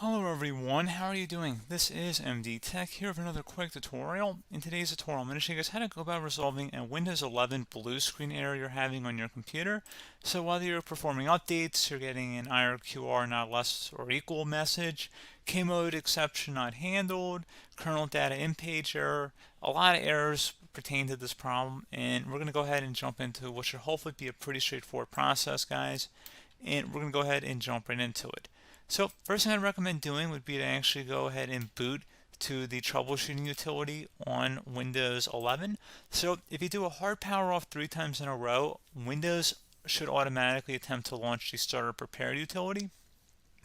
Hello everyone, how are you doing? This is MD Tech here with another quick tutorial. In today's tutorial, I'm going to show you guys how to go about resolving a Windows 11 blue screen error you're having on your computer. So whether you're performing updates, you're getting an IRQR not less or equal message, K-mode exception not handled, kernel data in page error, a lot of errors pertain to this problem, and we're going to go ahead and jump into what should hopefully be a pretty straightforward process, guys. And we're going to go ahead and jump right into it. So first thing I'd recommend doing would be to actually go ahead and boot to the troubleshooting utility on Windows 11. So if you do a hard power off 3 times in a row, Windows should automatically attempt to launch the starter prepare utility.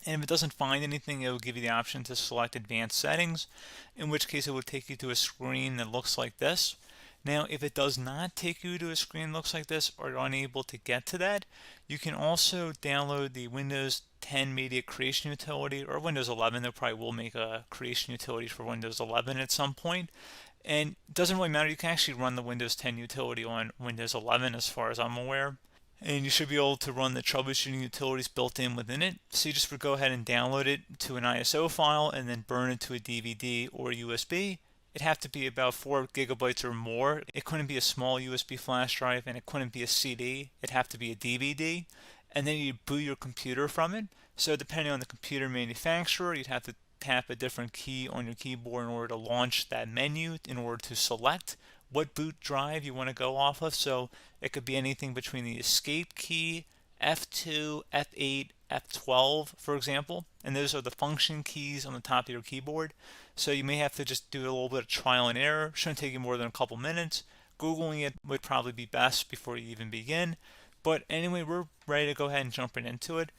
And if it doesn't find anything, it will give you the option to select advanced settings, in which case it will take you to a screen that looks like this. Now, if it does not take you to a screen that looks like this or you're unable to get to that, you can also download the Windows 10 Media Creation Utility, or Windows 11. They probably will make a creation utility for Windows 11 at some point. And it doesn't really matter. You can actually run the Windows 10 utility on Windows 11 as far as I'm aware. And you should be able to run the troubleshooting utilities built in within it. So you just would go ahead and download it to an ISO file and then burn it to a DVD or USB. It'd have to be about 4 gigabytes or more. It couldn't be a small USB flash drive, and it couldn't be a CD. It'd have to be a DVD. And then you'd boot your computer from it. So depending on the computer manufacturer, you'd have to tap a different key on your keyboard in order to launch that menu, in order to select what boot drive you want to go off of. So it could be anything between the escape key, F2, F8, F12, for example, and those are the function keys on the top of your keyboard. So you may have to just do a little bit of trial and error. Shouldn't take you more than a couple minutes. Googling it would probably be best before you even begin. But anyway, we're ready to go ahead and jump right into it.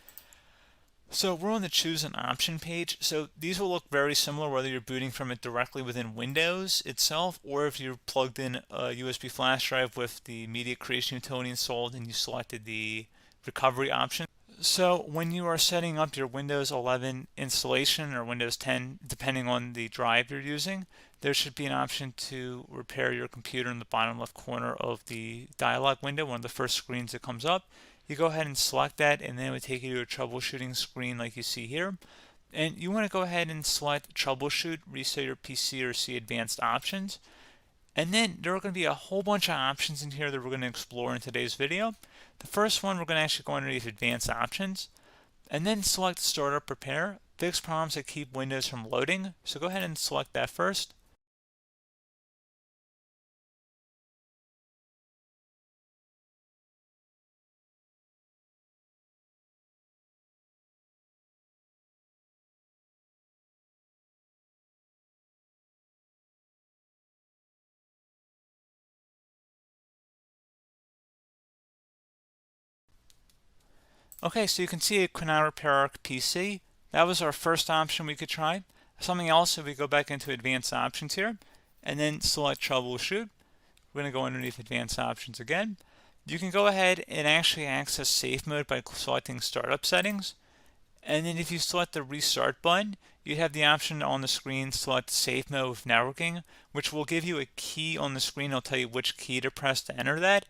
So we're on the choose an option page. So these will look very similar whether you're booting from it directly within Windows itself, or if you're plugged in a USB flash drive with the media creation utility installed and you selected the recovery option. So when you are setting up your Windows 11 installation or Windows 10, depending on the drive you're using, there should be an option to repair your computer in the bottom left corner of the dialog window, one of the first screens that comes up. You go ahead and select that, and then it would take you to a troubleshooting screen like you see here. And you want to go ahead and select troubleshoot, reset your PC, or see advanced options. And then there are going to be a whole bunch of options in here that we're going to explore in today's video. The first one, we're going to actually go underneath advanced options and then select startup prepare, fix problems that keep Windows from loading. So go ahead and select that first. Okay, so you can see it could not repair our PC. That was our first option we could try. Something else, if we go back into advanced options here and then select troubleshoot, we're going to go underneath advanced options again. You can go ahead and actually access safe mode by selecting startup settings. And then if you select the restart button, you have the option on the screen select safe mode with networking, which will give you a key on the screen. It'll tell you which key to press to enter that.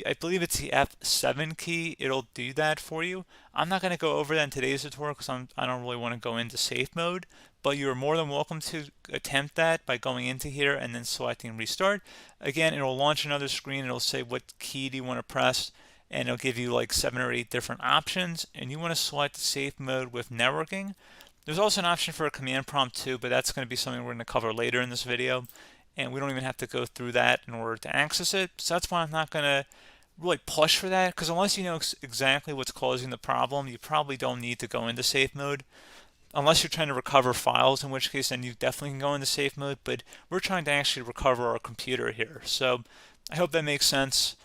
I believe it's the F7 key. It'll do that for you. I'm not going to go over that in today's tutorial because I don't really want to go into safe mode, but you're more than welcome to attempt that by going into here and then selecting restart. Again, it'll launch another screen. It'll say what key do you want to press, and it'll give you like 7 or 8 different options, and you want to select safe mode with networking. There's also an option for a command prompt too, but that's going to be something we're going to cover later in this video, and we don't even have to go through that in order to access it. So that's why I'm not going to really push for that, because unless you know exactly what's causing the problem, you probably don't need to go into safe mode. Unless you're trying to recover files, in which case then you definitely can go into safe mode, but we're trying to actually recover our computer here. So I hope that makes sense.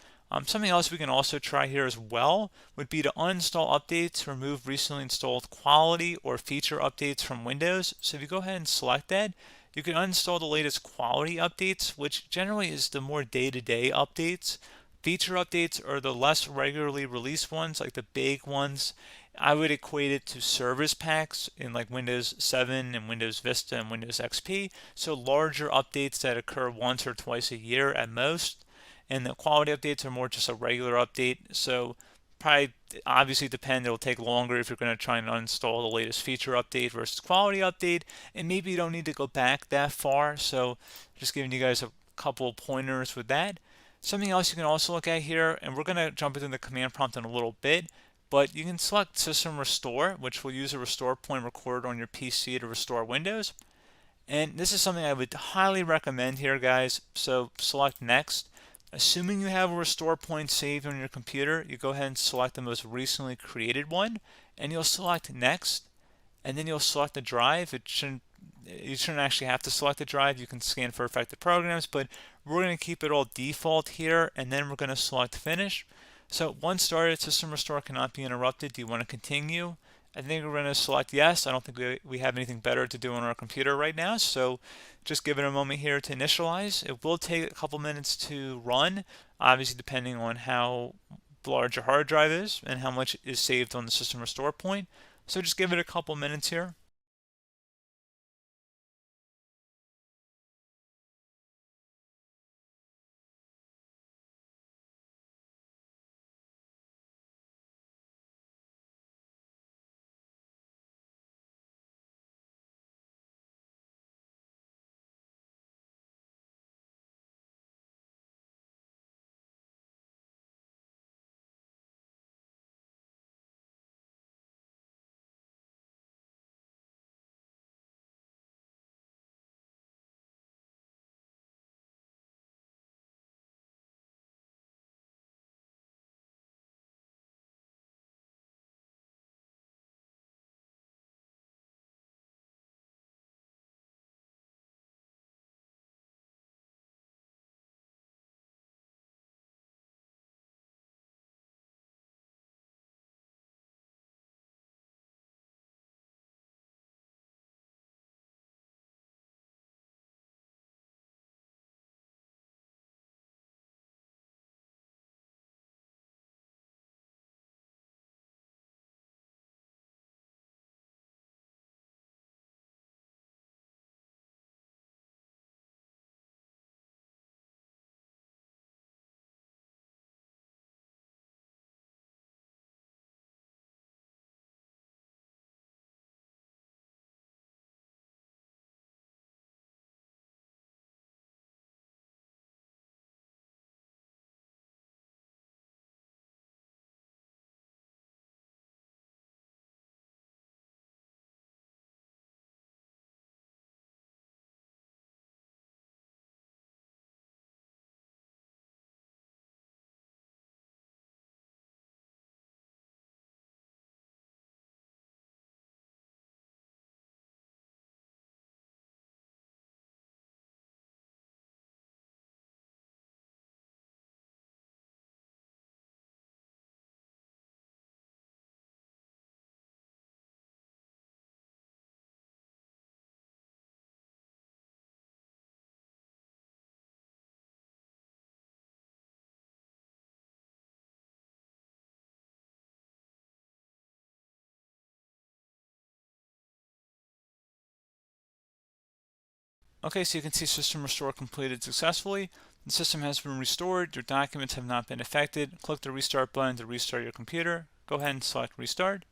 Something else we can also try here as well would be to uninstall updates, remove recently installed quality or feature updates from Windows. So if you go ahead and select that, you can uninstall the latest quality updates, which generally is the more day-to-day updates. Feature updates are the less regularly released ones, like the big ones. I would equate it to service packs in like Windows 7 and Windows Vista and Windows XP. So larger updates that occur once or twice a year at most. And the quality updates are more just a regular update. So probably obviously depend. It'll take longer if you're going to try and uninstall the latest feature update versus quality update, and maybe you don't need to go back that far. So just giving you guys a couple pointers with that. Something else you can also look at here, and we're going to jump into the command prompt in a little bit, but you can select System Restore, which will use a restore point recorded on your PC to restore Windows. And this is something I would highly recommend here, guys. So select Next. Assuming you have a restore point saved on your computer, you go ahead and select the most recently created one, and you'll select Next, and then you'll select the drive. You shouldn't actually have to select the drive. You can scan for affected programs, but we're going to keep it all default here, and then we're going to select Finish. So once started, System Restore cannot be interrupted. Do you want to continue? I think we're going to select yes. I don't think we have anything better to do on our computer right now, so just give it a moment here to initialize. It will take a couple minutes to run, obviously depending on how large your hard drive is and how much is saved on the System Restore point. So just give it a couple minutes here. Okay, so you can see System Restore completed successfully. The system has been restored. Your documents have not been affected. Click the Restart button to restart your computer. Go ahead and select Restart.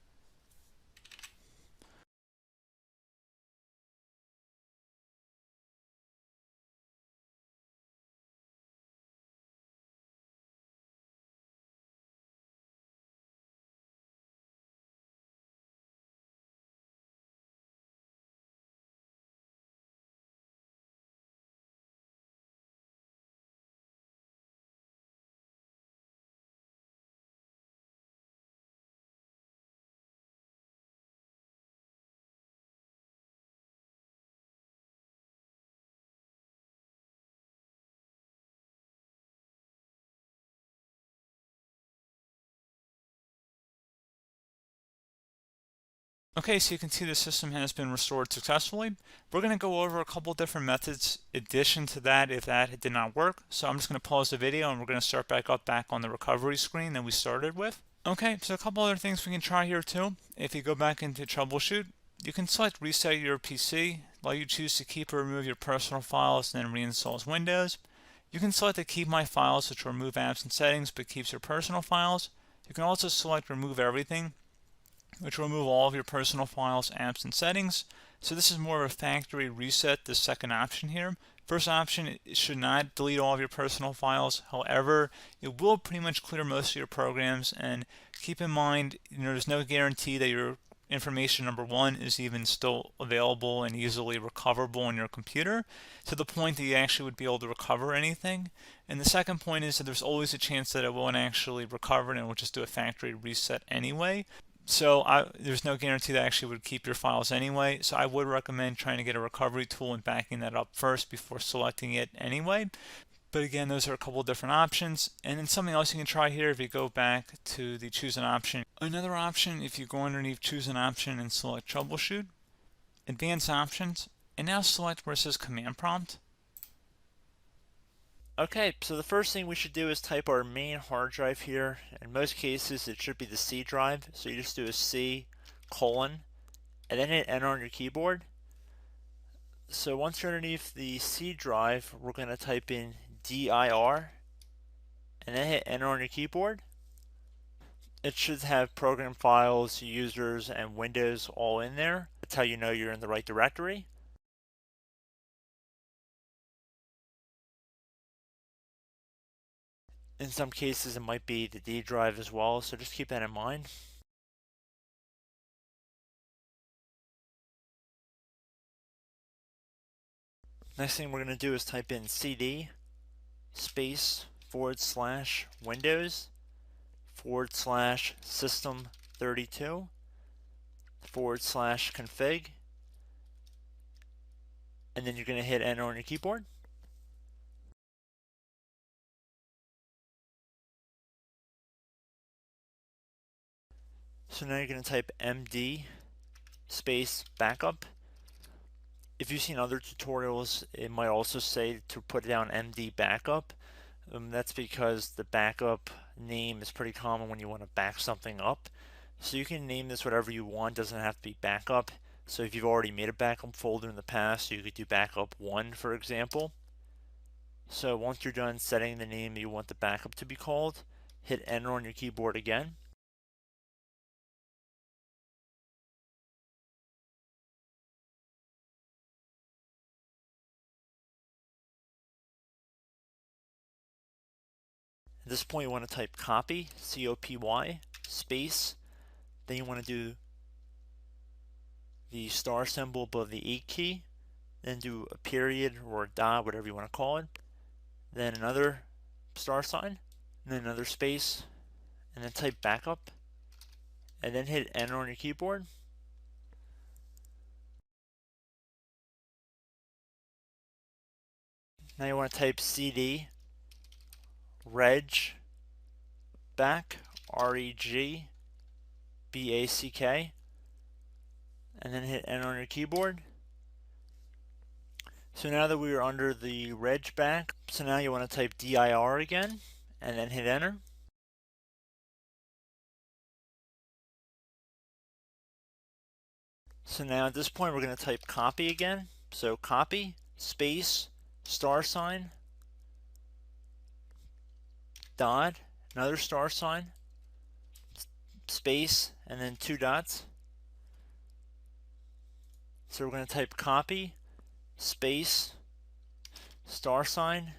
Okay, so you can see the system has been restored successfully. We're going to go over a couple different methods in addition to that if that did not work. So I'm just going to pause the video and we're going to start back on the recovery screen that we started with. Okay, so a couple other things we can try here too. If you go back into troubleshoot, you can select reset your PC, while you choose to keep or remove your personal files and then reinstalls Windows. You can select to keep my files, which will remove apps and settings but keeps your personal files. You can also select remove everything, which will remove all of your personal files, apps, and settings. So this is more of a factory reset, the second option here. First option, it should not delete all of your personal files. However, it will pretty much clear most of your programs, and keep in mind, there's no guarantee that your information, number one, is even still available and easily recoverable on your computer to the point that you actually would be able to recover anything. And the second point is that there's always a chance that it won't actually recover and it will just do a factory reset anyway. So there's no guarantee that actually would keep your files anyway. So I would recommend trying to get a recovery tool and backing that up first before selecting it anyway. But again, those are a couple of different options. And then something else you can try here, if you go back to the choose an option. Another option, if you go underneath choose an option and select troubleshoot, advanced options, and now select where it says command prompt. Okay, so the first thing we should do is type our main hard drive here. In most cases, it should be the C drive. So you just do a C colon, and then hit enter on your keyboard. So once you're underneath the C drive, we're going to type in dir, and then hit enter on your keyboard. It should have program files, users, and Windows all in there. That's how you know you're in the right directory. In some cases, it might be the D drive as well, so just keep that in mind. Next thing we're going to do is type in cd space / Windows / system 32 / config, and then you're going to hit enter on your keyboard. So now you're going to type md space backup. If you've seen other tutorials, it might also say to put down md backup. That's because the backup name is pretty common when you want to back something up. So you can name this whatever you want, doesn't have to be backup. So if you've already made a backup folder in the past, you could do backup 1, for example. So once you're done setting the name you want the backup to be called, hit enter on your keyboard again. At this point, you want to type copy, C-O-P-Y, space. Then you want to do the star symbol above the 8 key. Then do a period or a dot, whatever you want to call it. Then another star sign, and then another space, and then type backup. And then hit enter on your keyboard. Now you want to type cd reg back, REG BACK, and then hit enter on your keyboard. So now that we are under the reg back, so now you want to type dir again, and then hit enter. So now at this point we're going to type copy again. So copy, space, star sign, dot, another star sign, space, and then 2 dots. So we're going to type copy, space, star sign,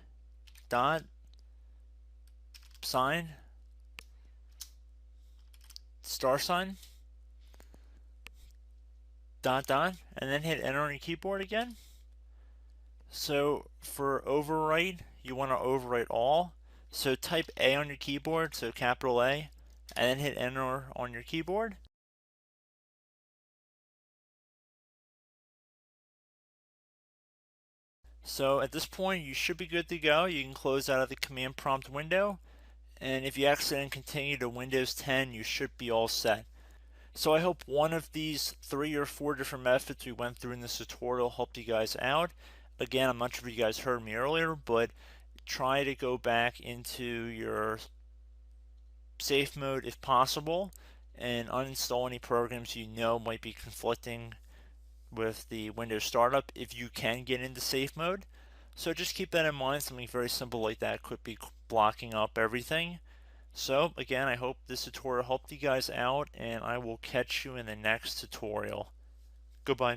dot, sign, star sign, dot, dot, and then hit enter on your keyboard again. So for overwrite, you want to overwrite all. So type A on your keyboard, so capital A, and then hit enter on your keyboard. So at this point, you should be good to go. You can close out of the command prompt window. And if you accidentally continue to Windows 10, you should be all set. So I hope one of these 3 or 4 different methods we went through in this tutorial helped you guys out. Again, I'm not sure if you guys heard me earlier, but try to go back into your safe mode if possible and uninstall any programs you know might be conflicting with the Windows startup if you can get into safe mode. So just keep that in mind. Something very simple like that could be blocking up everything. So again, I hope this tutorial helped you guys out, and I will catch you in the next tutorial. Goodbye.